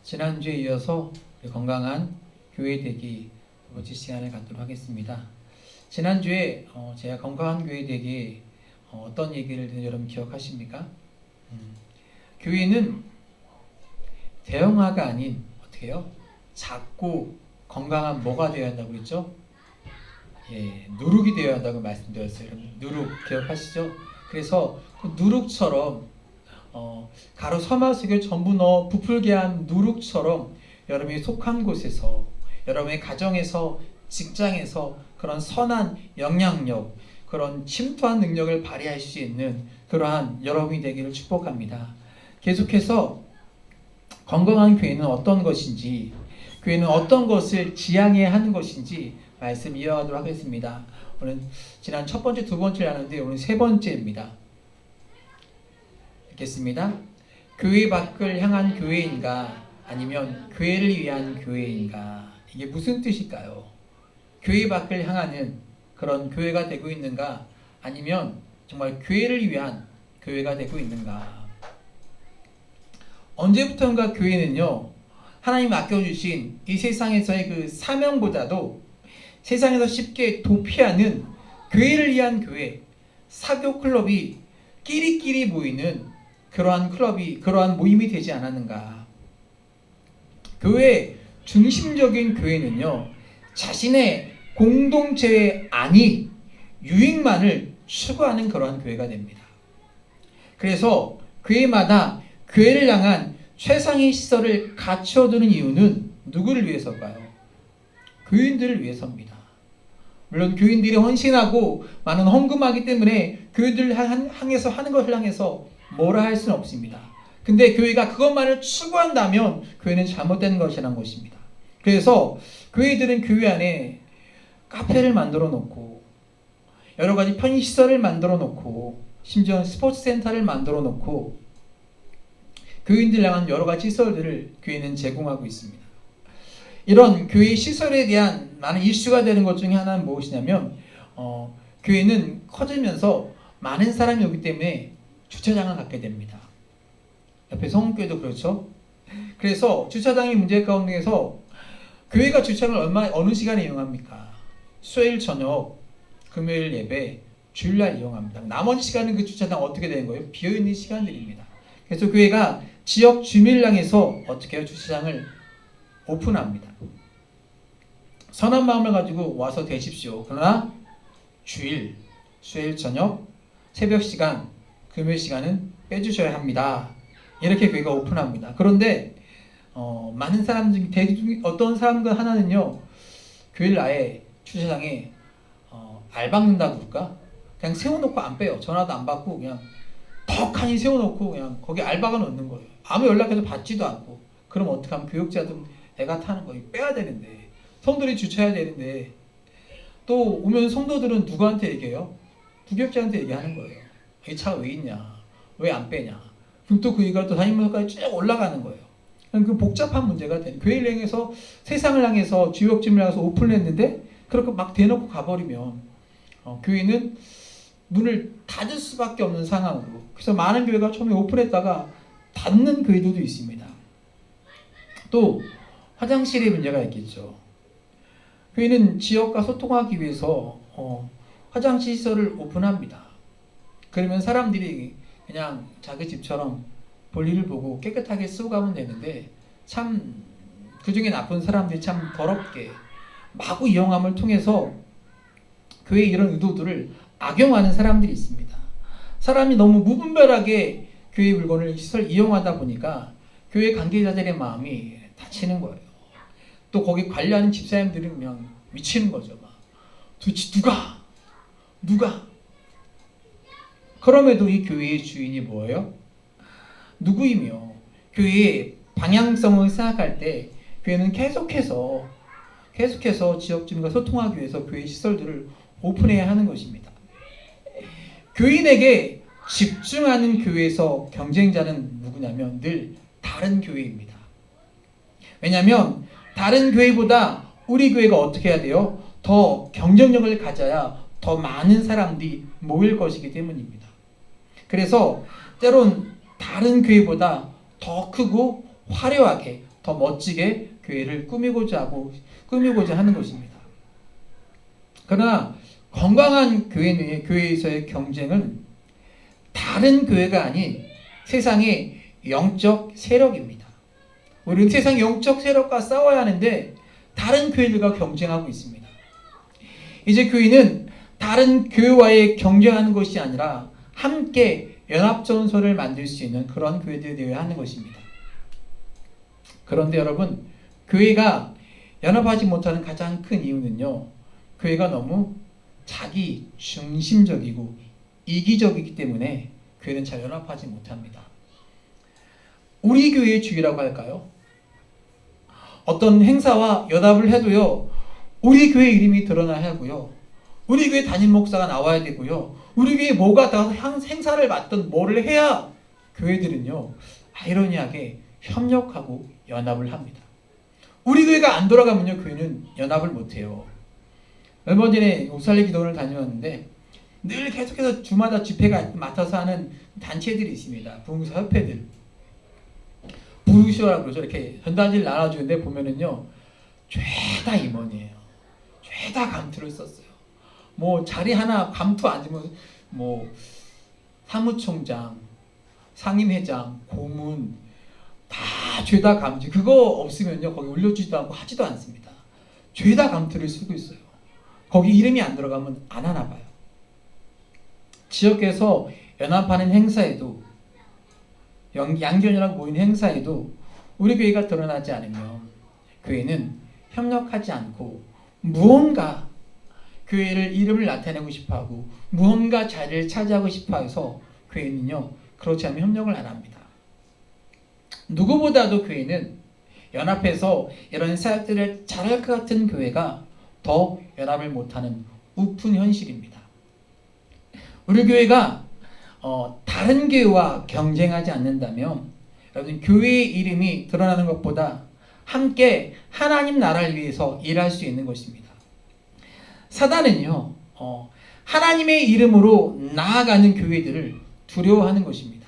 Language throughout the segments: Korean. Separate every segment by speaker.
Speaker 1: 지난주에 이어서 우리 건강한 교회 되기 두 번째 시간을 갖도록 하겠습니다. 지난주에 제가 건강한 교회 되기 어떤 얘기를 했는지 여러분 기억하십니까? 교회는 대형화가 아닌 어떻게 해요? 작고 건강한 뭐가 되어야 한다고 그랬죠? 누룩이 되어야 한다고 말씀드렸어요. 여러분 누룩 기억하시죠? 그래서 그 누룩처럼 가루 서마속에 전부 넣어 부풀게 한 누룩처럼 여러분이 속한 곳에서, 여러분의 가정에서, 직장에서 그런 선한 영향력, 그런 침투한 능력을 발휘할 수 있는 그러한 여러분이 되기를 축복합니다. 계속해서 건강한 교회는 어떤 것인지, 교회는 어떤 것을 지향해야 하는 것인지 말씀 이어가도록 하겠습니다. 오늘 지난 첫 번째, 두 번째를 하는데 오늘 세 번째입니다. 읽겠습니다. 교회 밖을 향한 교회인가 아니면 교회를 위한 교회인가? 이게 무슨 뜻일까요? 교회 밖을 향하는 그런 교회가 되고 있는가 아니면 정말 교회를 위한 교회가 되고 있는가? 언제부턴가 교회는요, 하나님 맡겨주신 이 세상에서의 그 사명보다도 세상에서 쉽게 도피하는 교회를 위한 교회, 사교 클럽이 끼리끼리 모이는 그러한 클럽이, 그러한 모임이 되지 않았는가? 교회의 중심적인 교회는요, 자신의 공동체의 안위, 유익만을 추구하는 그러한 교회가 됩니다. 그래서 교회마다 교회를 향한 최상의 시설을 갖춰두는 이유는 누구를 위해서일까요? 교인들을 위해서입니다. 물론 교인들이 헌신하고 많은 헌금하기 때문에 교인들을 향해서 하는 것을 향해서 뭐라 할 수는 없습니다. 근데 교회가 그것만을 추구한다면 교회는 잘못된 것이라는 것입니다. 그래서 교회들은 교회 안에 카페를 만들어 놓고 여러 가지 편의시설을 만들어 놓고 심지어 스포츠 센터를 만들어 놓고 교인들 향한 여러 가지 시설들을 교회는 제공하고 있습니다. 이런 교회 시설에 대한 많은 이슈가 되는 것 중에 하나는 무엇이냐면 교회는 커지면서 많은 사람이 오기 때문에 주차장을 갖게 됩니다. 옆에 성교회도 그렇죠. 그래서 주차장의 문제 가운데서 교회가 주차장을 어느 시간에 이용합니까? 수요일 저녁, 금요일 예배, 주일날 이용합니다. 나머지 시간은 그 주차장 어떻게 되는 거예요? 비어있는 시간들입니다. 그래서 교회가 지역 주민을 향해서 어떻게 해요? 주차장을 오픈합니다. 선한 마음을 가지고 와서 되십시오. 그러나 주일, 수요일 저녁, 새벽 시간, 금요일 시간은 빼주셔야 합니다. 이렇게 교회가 오픈합니다. 그런데 많은 사람들 중 어떤 사람들 하나는요, 교회를 아예 주차장에 알박는다고 그럴까? 그냥 세워놓고 안 빼요. 전화도 안 받고 그냥 덕하니 세워놓고 그냥 거기 알박아 놓는 거예요. 아무 연락해도 받지도 않고. 그럼 어떻게 하면 교육자들 애가 타는 거예요. 빼야 되는데, 성도들이 주차해야 되는데, 또 오면 성도들은 누구한테 얘기해요? 부교육자한테 얘기하는 거예요. 이 차가 왜 있냐? 왜 안 빼냐? 그럼 또 그 얘기가 또 담임문서까지 쭉 올라가는 거예요. 그 복잡한 문제가 되는, 교회를 향해서 세상을 향해서 주역짐을 향해서 오픈을 했는데 그렇게 막 대놓고 가버리면 교회는 문을 닫을 수밖에 없는 상황으로, 그래서 많은 교회가 처음에 오픈했다가 닫는 교회들도 있습니다. 또 화장실에 문제가 있겠죠. 교회는 지역과 소통하기 위해서 화장실 시설을 오픈합니다. 그러면 사람들이 그냥 자기 집처럼 볼일을 보고 깨끗하게 쓰고 가면 되는데, 참 그중에 나쁜 사람들이 참 더럽게 마구 이용함을 통해서 교회의 이런 의도들을 악용하는 사람들이 있습니다. 사람이 너무 무분별하게 교회 물건을 시설 이용하다 보니까 교회 관계자들의 마음이 다치는 거예요. 또 거기 관리하는 집사님들이 그냥 미치는 거죠. 막 도대체 누가 그럼에도 이 교회의 주인이 뭐예요? 누구이며 교회의 방향성을 생각할 때 교회는 계속해서 지역 주민과 소통하기 위해서 교회 시설들을 오픈해야 하는 것입니다. 교인에게 집중하는 교회에서 경쟁자는 누구냐면 늘 다른 교회입니다. 왜냐하면 다른 교회보다 우리 교회가 어떻게 해야 돼요? 더 경쟁력을 가져야 더 많은 사람들이 모일 것이기 때문입니다. 그래서 때론 다른 교회보다 더 크고 화려하게 더 멋지게 교회를 꾸미고자 하는 것입니다. 그러나 건강한 교회에서의 경쟁은 다른 교회가 아닌 세상의 영적 세력입니다. 우리는 세상 영적 세력과 싸워야 하는데 다른 교회들과 경쟁하고 있습니다. 이제 교회는 다른 교회와의 경쟁하는 것이 아니라 함께 연합전선을 만들 수 있는 그런 교회들이 되어야 하는 것입니다. 그런데 여러분, 교회가 연합하지 못하는 가장 큰 이유는요, 교회가 너무 자기 중심적이고 이기적이기 때문에 교회는 잘 연합하지 못합니다. 우리 교회의 주의라고 할까요? 어떤 행사와 연합을 해도요, 우리 교회 이름이 드러나야 하고요, 우리 교회 담임 목사가 나와야 되고요, 우리 교회 뭐가 다 행사를 맡던 뭐를 해야 교회들은요, 아이러니하게 협력하고 연합을 합니다. 우리 교회가 안 돌아가면요, 교회는 연합을 못해요. 얼마 전에 옥살리 기도원을 다녀왔는데 늘 계속해서 주마다 집회가 맡아서 하는 단체들이 있습니다. 부흥사 협회들. 부르시오라고 그러죠. 이렇게 전단지를 나눠주는데 보면은요, 죄다 임원이에요. 죄다 감투를 썼어요. 뭐 자리 하나 감투 앉으면 뭐 사무총장, 상임회장, 고문 다 죄다 감투. 그거 없으면요, 거기 올려주지도 않고 하지도 않습니다. 죄다 감투를 쓰고 있어요. 거기 이름이 안 들어가면 안 하나 봐요. 지역에서 연합하는 행사에도, 양견이라고 모인 행사에도 우리 교회가 드러나지 않으면 교회는 협력하지 않고 무언가 교회를 이름을 나타내고 싶어하고 무언가 자리를 차지하고 싶어해서 교회는요, 그렇지 않으면 협력을 안 합니다. 누구보다도 교회는 연합해서 이런 사역들을 잘할 것 같은 교회가 더 연합을 못하는 우픈 현실입니다. 우리 교회가 다른 교회와 경쟁하지 않는다면 여러분, 교회의 이름이 드러나는 것보다 함께 하나님 나라를 위해서 일할 수 있는 것입니다. 사단은요, 하나님의 이름으로 나아가는 교회들을 두려워하는 것입니다.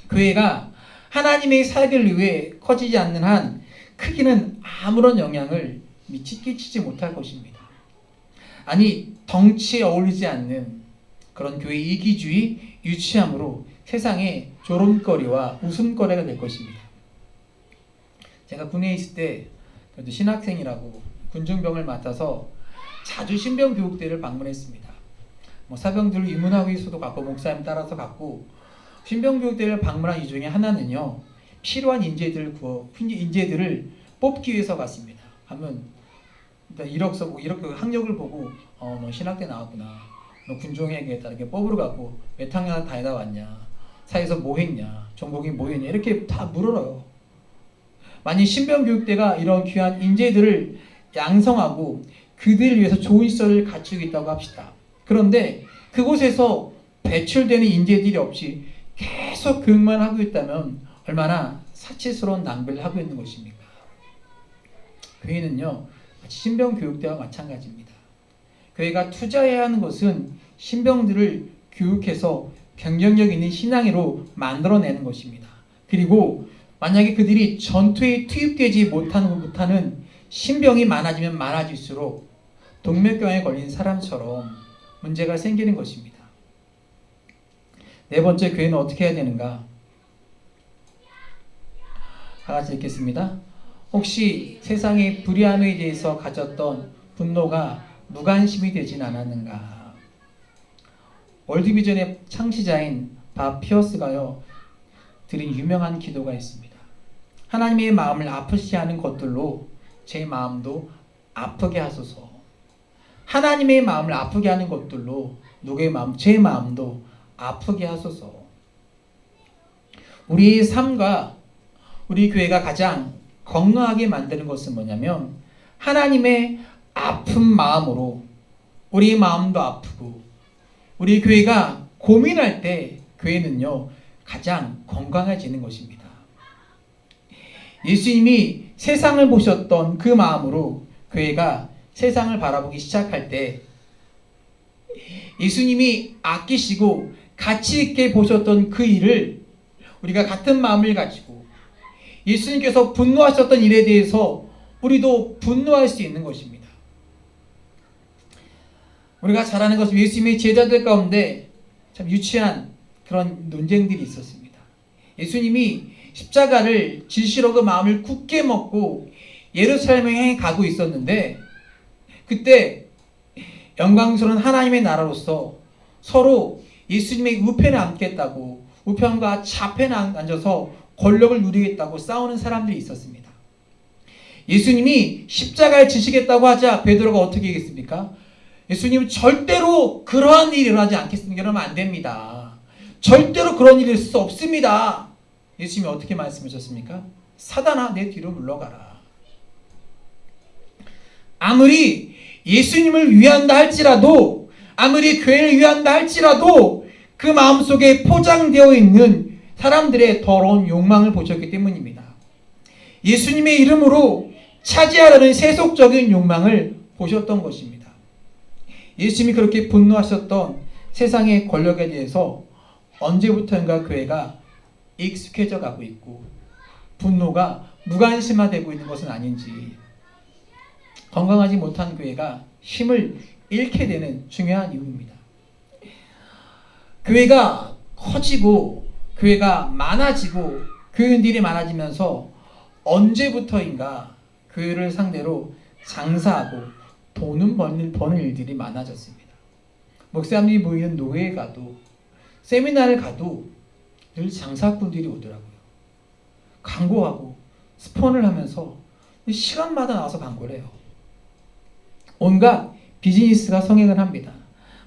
Speaker 1: 교회가 하나님의 살기를 위해 커지지 않는 한 크기는 아무런 영향을 끼치지 못할 것입니다. 아니, 덩치에 어울리지 않는 그런 교회 이기주의, 유치함으로 세상의 조롱거리와 웃음거리가 될 것입니다. 제가 군에 있을 때 그래도 신학생이라고 군중병을 맡아서 자주 신병교육대를 방문했습니다. 뭐 사병들을 입문하기에서도 갔고 목사님 따라서 갔고, 신병교육대를 방문한 이유 중에 하나는요, 필요한 인재들을 뽑기 위해서 갔습니다. 하면 이력서 이렇게 학력을 보고 너 신학대 나왔구나, 너 군종회계했다, 이렇게 뽑으러 갔고 몇 학년 다니다 왔냐, 사회에서 뭐 했냐, 전공이 뭐 했냐, 이렇게 다 물어요. 만약 신병교육대가 이런 귀한 인재들을 양성하고 그들을 위해서 좋은 시설을 갖추고 있다고 합시다. 그런데 그곳에서 배출되는 인재들이 없이 계속 교육만 하고 있다면 얼마나 사치스러운 낭비를 하고 있는 것입니까? 교회는요, 신병교육대와 마찬가지입니다. 교회가 투자해야 하는 것은 신병들을 교육해서 경쟁력 있는 신앙으로 만들어내는 것입니다. 그리고 만약에 그들이 전투에 투입되지 못하는 신병이 많아지면 많아질수록 동맥경화에 걸린 사람처럼 문제가 생기는 것입니다. 네 번째, 교회는 어떻게 해야 되는가? 다 같이 읽겠습니다. 혹시 세상의 불의함에 대해서 가졌던 분노가 무관심이 되진 않았는가? 월드비전의 창시자인 밥 피어스가요, 드린 유명한 기도가 있습니다. 하나님의 마음을 아프시 하는 것들로 제 마음도 아프게 하소서. 하나님의 마음을 아프게 하는 것들로 누구의 마음? 제 마음도 아프게 하소서. 우리의 삶과 우리 교회가 가장 건강하게 만드는 것은 뭐냐면, 하나님의 아픈 마음으로 우리 마음도 아프고, 우리 교회가 고민할 때 교회는요, 가장 건강해지는 것입니다. 예수님이 세상을 보셨던 그 마음으로 교회가 세상을 바라보기 시작할 때, 예수님이 아끼시고 가치 있게 보셨던 그 일을 우리가 같은 마음을 가지고 예수님께서 분노하셨던 일에 대해서 우리도 분노할 수 있는 것입니다. 우리가 잘 아는 것은 예수님의 제자들 가운데 참 유치한 그런 논쟁들이 있었습니다. 예수님이 십자가를 지시로 그 마음을 굳게 먹고 예루살렘에 향해 가고 있었는데, 그때 영광스러운 하나님의 나라로서 서로 예수님의 우편에 앉겠다고, 우편과 좌편에 앉아서 권력을 누리겠다고 싸우는 사람들이 있었습니다. 예수님이 십자가를 지시겠다고 하자 베드로가 어떻게 하겠습니까? 예수님 절대로 그러한 일이 일어나지 않겠습니다. 이러면 안 됩니다. 절대로 그런 일이 있을 수 없습니다. 예수님이 어떻게 말씀하셨습니까? 사단아, 내 뒤로 물러가라. 아무리 예수님을 위한다 할지라도, 아무리 교회를 위한다 할지라도 그 마음속에 포장되어 있는 사람들의 더러운 욕망을 보셨기 때문입니다. 예수님의 이름으로 차지하려는 세속적인 욕망을 보셨던 것입니다. 예수님이 그렇게 분노하셨던 세상의 권력에 대해서 언제부터인가 교회가 익숙해져 가고 있고 분노가 무관심화되고 있는 것은 아닌지, 건강하지 못한 교회가 힘을 잃게 되는 중요한 이유입니다. 교회가 커지고 교회가 많아지고 교인들이 많아지면서 언제부터인가 교회를 상대로 장사하고 돈은 버는 일들이 많아졌습니다. 목사님이 모이는 노회에 가도, 세미나를 가도 늘 장사꾼들이 오더라고요. 광고하고 스폰을 하면서 시간마다 나와서 광고를 해요. 온갖 비즈니스가 성행을 합니다.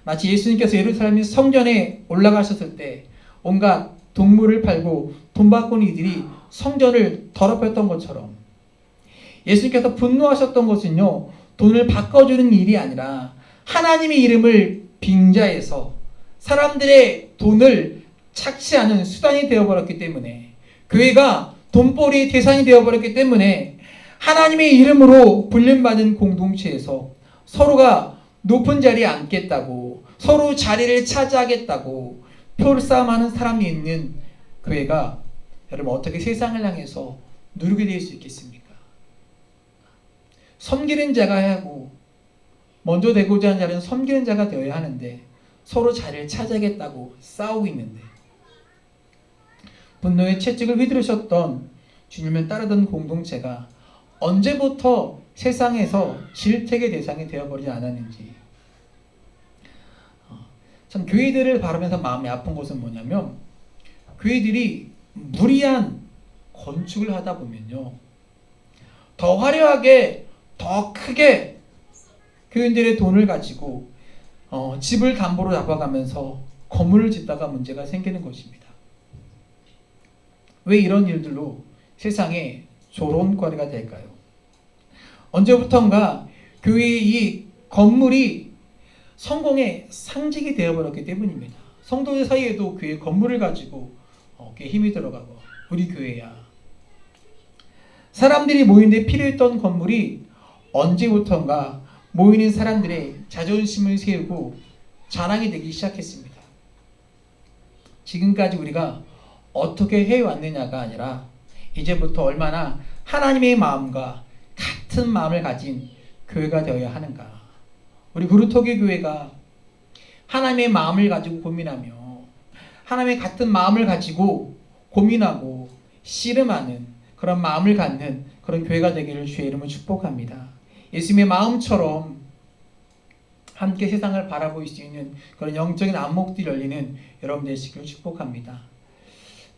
Speaker 1: 마치 예수님께서 예루살렘 성전에 올라가셨을 때 온갖 동물을 팔고 돈 바꾸는 이들이 성전을 더럽혔던 것처럼, 예수님께서 분노하셨던 것은요, 돈을 바꿔주는 일이 아니라 하나님의 이름을 빙자해서 사람들의 돈을 착취하는 수단이 되어버렸기 때문에, 교회가 돈벌이의 대상이 되어버렸기 때문에 하나님의 이름으로 불림받은 공동체에서 서로가 높은 자리에 앉겠다고, 서로 자리를 차지하겠다고 표싸움하는 사람이 있는 교회가 여러분 어떻게 세상을 향해서 누르게 될 수 있겠습니까? 섬기는 자가 하고 먼저 되고자 하는 자는 섬기는 자가 되어야 하는데 서로 자리를 차지하겠다고 싸우고 있는데, 분노의 채찍을 휘두르셨던 주님을 따르던 공동체가 언제부터 세상에서 질책의 대상이 되어버리지 않았는지, 참 교회들을 바라면서 마음이 아픈 것은 뭐냐면, 교회들이 무리한 건축을 하다 보면요, 더 화려하게 더 크게 교인들의 돈을 가지고 집을 담보로 잡아가면서 건물을 짓다가 문제가 생기는 것입니다. 왜 이런 일들로 세상에 조롱거리가 될까요? 언제부턴가 교회의 이 건물이 성공의 상징이 되어버렸기 때문입니다. 성도들 사이에도 교회 건물을 가지고 힘이 들어가고, 우리 교회야. 사람들이 모이는데 필요했던 건물이 언제부턴가 모이는 사람들의 자존심을 세우고 자랑이 되기 시작했습니다. 지금까지 우리가 어떻게 해왔느냐가 아니라 이제부터 얼마나 하나님의 마음과 같은 마음을 가진 교회가 되어야 하는가. 우리 구루토기 교회가 하나님의 마음을 가지고 고민하며 하나님의 같은 마음을 가지고 고민하고 씨름하는 그런 마음을 갖는 그런 교회가 되기를 주의 이름으로 축복합니다. 예수님의 마음처럼 함께 세상을 바라볼 수 있는 그런 영적인 안목들이 열리는 여러분 되시기를 축복합니다.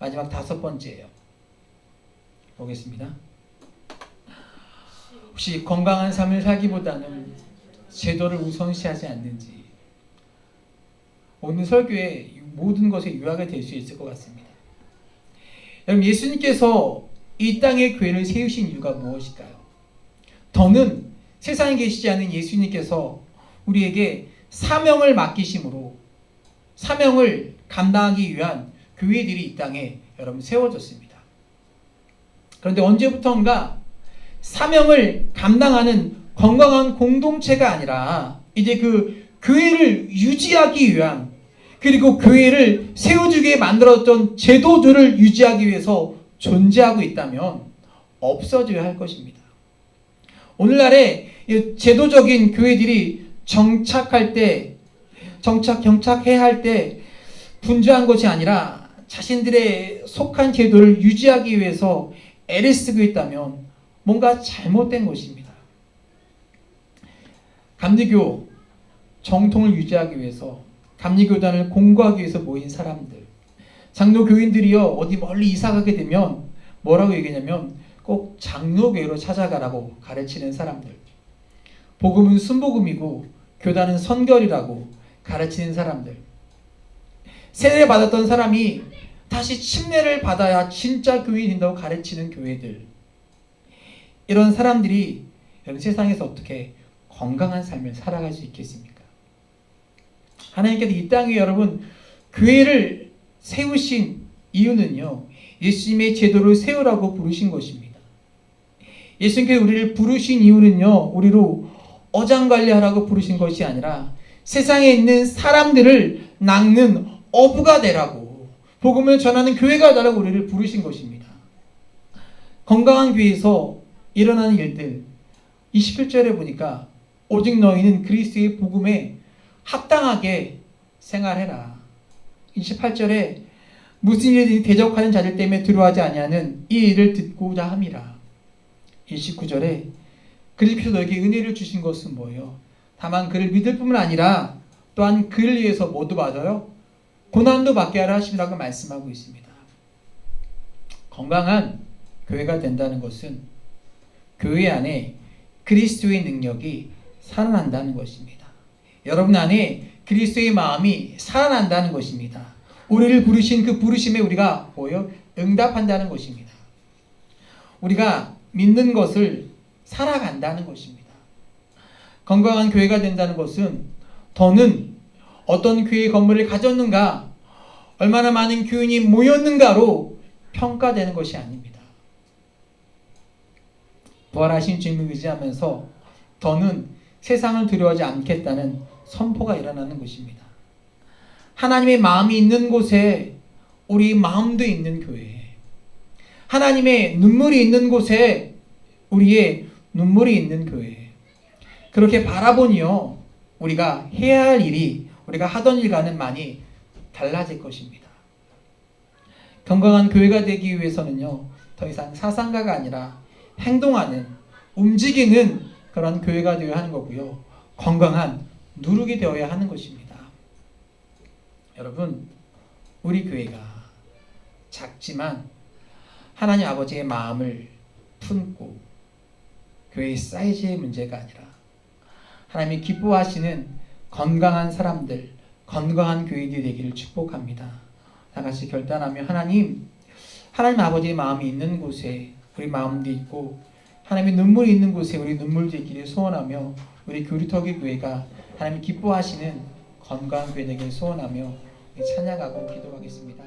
Speaker 1: 마지막 5번째예요. 보겠습니다. 혹시 건강한 삶을 살기보다는 제도를 우선시하지 않는지, 오늘 설교에 모든 것에 유학이 될 수 있을 것 같습니다. 여러분, 예수님께서 이 땅에 교회를 세우신 이유가 무엇일까요? 더는 세상에 계시지 않은 예수님께서 우리에게 사명을 맡기심으로 사명을 감당하기 위한 교회들이 이 땅에 여러분 세워졌습니다. 그런데 언제부턴가 사명을 감당하는 건강한 공동체가 아니라 이제 그 교회를 유지하기 위한, 그리고 교회를 세워주게 만들었던 제도들을 유지하기 위해서 존재하고 있다면, 없어져야 할 것입니다. 오늘날의 이 제도적인 교회들이 정착해야 할 때 분주한 것이 아니라 자신들의 속한 제도를 유지하기 위해서 애를 쓰고 있다면 뭔가 잘못된 것입니다. 감리교 정통을 유지하기 위해서 감리교단을 공고하기 위해서 모인 사람들, 장로 교인들이요 어디 멀리 이사가게 되면 뭐라고 얘기하냐면 꼭 장로교회로 찾아가라고 가르치는 사람들, 복음은 순복음이고 교단은 선결이라고 가르치는 사람들, 세례를 받았던 사람이 다시 침례를 받아야 진짜 교인이 된다고 가르치는 교회들, 이런 사람들이 여러분 세상에서 어떻게 건강한 삶을 살아갈 수 있겠습니까? 하나님께서 이 땅에 여러분 교회를 세우신 이유는요, 예수님의 제도를 세우라고 부르신 것입니다. 예수님께서 우리를 부르신 이유는요, 우리로 어장관리하라고 부르신 것이 아니라 세상에 있는 사람들을 낚는 어부가 되라고, 복음을 전하는 교회가 되라고 우리를 부르신 것입니다. 건강한 교회에서 일어나는 일들, 27절에 보니까 오직 너희는 그리스도의 복음에 합당하게 생활해라. 28절에 무슨 일이든지 대적하는 자들 때문에 두려워하지 아니하는 이 일을 듣고자 함이라. 29절에 그리스도께서 너에게 은혜를 주신 것은 뭐예요? 다만 그를 믿을 뿐만 아니라 또한 그를 위해서 뭐도 받아요? 고난도 받게 하라 하시라고 말씀하고 있습니다. 건강한 교회가 된다는 것은 교회 안에 그리스도의 능력이 살아난다는 것입니다. 여러분 안에 그리스도의 마음이 살아난다는 것입니다. 우리를 부르신 그 부르심에 우리가 뭐예요? 응답한다는 것입니다. 우리가 믿는 것을 살아간다는 것입니다. 건강한 교회가 된다는 것은 더는 어떤 교회 건물을 가졌는가, 얼마나 많은 교인이 모였는가로 평가되는 것이 아닙니다. 부활하신 주님을 의지하면서 더는 세상을 두려워하지 않겠다는 선포가 일어나는 것입니다. 하나님의 마음이 있는 곳에 우리 마음도 있는 교회, 하나님의 눈물이 있는 곳에 우리의 눈물이 있는 교회, 그렇게 바라보니요 우리가 해야 할 일이 우리가 하던 일과는 많이 달라질 것입니다. 건강한 교회가 되기 위해서는요 더 이상 사상가가 아니라 행동하는, 움직이는 그런 교회가 되어야 하는 거고요, 건강한 누룩이 되어야 하는 것입니다. 여러분, 우리 교회가 작지만 하나님 아버지의 마음을 품고 교회의 사이즈의 문제가 아니라 하나님이 기뻐하시는 건강한 사람들, 건강한 교회들이 되기를 축복합니다. 다 같이 결단하며 하나님 아버지의 마음이 있는 곳에 우리 마음도 있고 하나님의 눈물이 있는 곳에 우리 눈물도 있기를 소원하며 우리 교리터기 교회가 하나님이 기뻐하시는 건강한 교회 되기를 소원하며 찬양하고 기도하겠습니다.